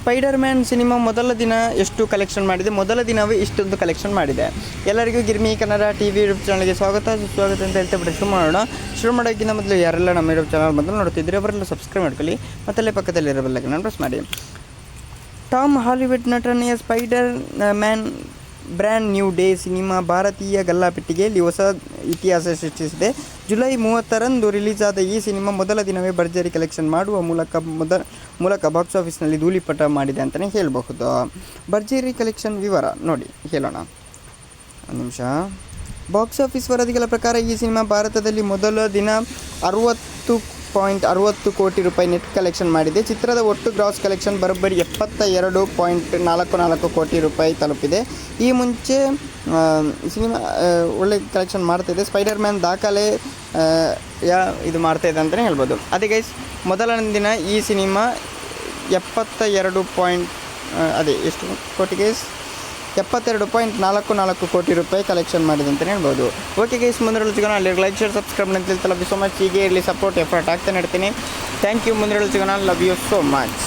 Spider man cinema ಮೊದಲ ದಿನ ಎಷ್ಟು ಕಲೆಕ್ಷನ್ ಮಾಡಿದೆ? ಮೊದಲ ದಿನವೇ ಇಷ್ಟೊಂದು ಕಲೆಕ್ಷನ್ ಮಾಡಿದೆ. ಎಲ್ಲರಿಗೂ ಗಿರ್ಮಿ ಕನ್ನಡ TV ಯೂಟ್ಯೂಬ್ ಚಾನಲ್ಗೆ ಸ್ವಾಗತ ಅಂತ ಹೇಳ್ತಾ ಬಿಟ್ಟು ಶುರು ಮಾಡೋಕ್ಕಿಂತ ಮೊದಲು ಯಾರೆಲ್ಲ ನಮ್ಮ ಯೂಟ್ಯೂಬ್ ಚಾನಲ್ ಮೊದಲು ನೋಡ್ತಿದ್ದೀರಿ ಅವರೆಲ್ಲ ಸಬ್ಸ್ಕ್ರೈಬ್ ಮಾಡ್ಕೊಳ್ಳಿ, ಮತ್ತಲ್ಲೇ ಪಕ್ಕದಲ್ಲಿರೋ ಬೆಲ್ಲೈಕನ್ ಪ್ರೆಸ್ ಮಾಡಿ. ಟಾಮ್ ಹಾಲಿವುಡ್ ನಟನೆಯ spider man brand new day cinema ಭಾರತೀಯ ಗಲ್ಲಾಪೆಟ್ಟಿಗೆಯಲ್ಲಿ ಹೊಸ ಇತಿಹಾಸ ಸೃಷ್ಟಿಸಿದೆ. ಜುಲೈ 30ರಂದು ರಿಲೀಸ್ ಆದ ಈ ಸಿನಿಮಾ ಮೊದಲ ದಿನವೇ ಭರ್ಜರಿ ಕಲೆಕ್ಷನ್ ಮಾಡುವ ಮೂಲಕ ಬಾಕ್ಸ್ ಆಫೀಸ್ನಲ್ಲಿ ಧೂಳಿಪಟ ಮಾಡಿದೆ ಅಂತಲೇ ಹೇಳಬಹುದು. ಭರ್ಜರಿ ಕಲೆಕ್ಷನ್ ವಿವರ ನೋಡಿ ಹೇಳೋಣ ಒಂದು ನಿಮಿಷ. ಬಾಕ್ಸ್ ಆಫೀಸ್ ವರದಿಗಳ ಪ್ರಕಾರ ಈ ಸಿನಿಮಾ ಭಾರತದಲ್ಲಿ ಮೊದಲ ದಿನ 60.60 ಕೋಟಿ ರೂಪಾಯಿ ನೆಟ್ ಕಲೆಕ್ಷನ್ ಮಾಡಿದೆ. ಚಿತ್ರದ ಒಟ್ಟು ಗ್ರಾಸ್ ಕಲೆಕ್ಷನ್ ಬರೋಬ್ಬರಿ 72.44 ಕೋಟಿ ರೂಪಾಯಿ ತಲುಪಿದೆ. ಈ ಮುಂಚೆ ಸಿನಿಮಾ ಒಳ್ಳೆ ಕಲೆಕ್ಷನ್ ಮಾಡ್ತಾಯಿದೆ. ಸ್ಪೈಡರ್ ಮ್ಯಾನ್ ದಾಖಲೆ ಇದು ಮಾಡ್ತಾಯಿದೆ ಅಂತಲೇ ಹೇಳ್ಬೋದು. ಅದೇ ಗೈಸ್, ಮೊದಲನೇ ದಿನ ಈ ಸಿನಿಮಾ 72.44 ಕೋಟಿ ರೂಪಾಯಿ ಕಲೆಕ್ಷನ್ ಮಾಡಿದೆ ಅಂತಲೇ ಹೇಳ್ಬೋದು. ಓಕೆ ಗೈಸ್, ಮುಂದೆ ಸಿಗೋಣ. ಅಲ್ಲಿ ಲೈಕ್ ಶೇರ್ ಸಬ್ಸ್ಕ್ರೈಬ್ ಅಂತ ಲವ್ ಯು ಸೋ ಮಚ್. ಹೀಗೆ ಇಲ್ಲಿ ಸಪೋರ್ಟ್ ಎಫರ್ಟ್ ಆಗ್ತಾನೆ ಇರ್ತೀನಿ. Thank you. ಮುಂದೆ ಸಿಗೋಣ. Love you so much.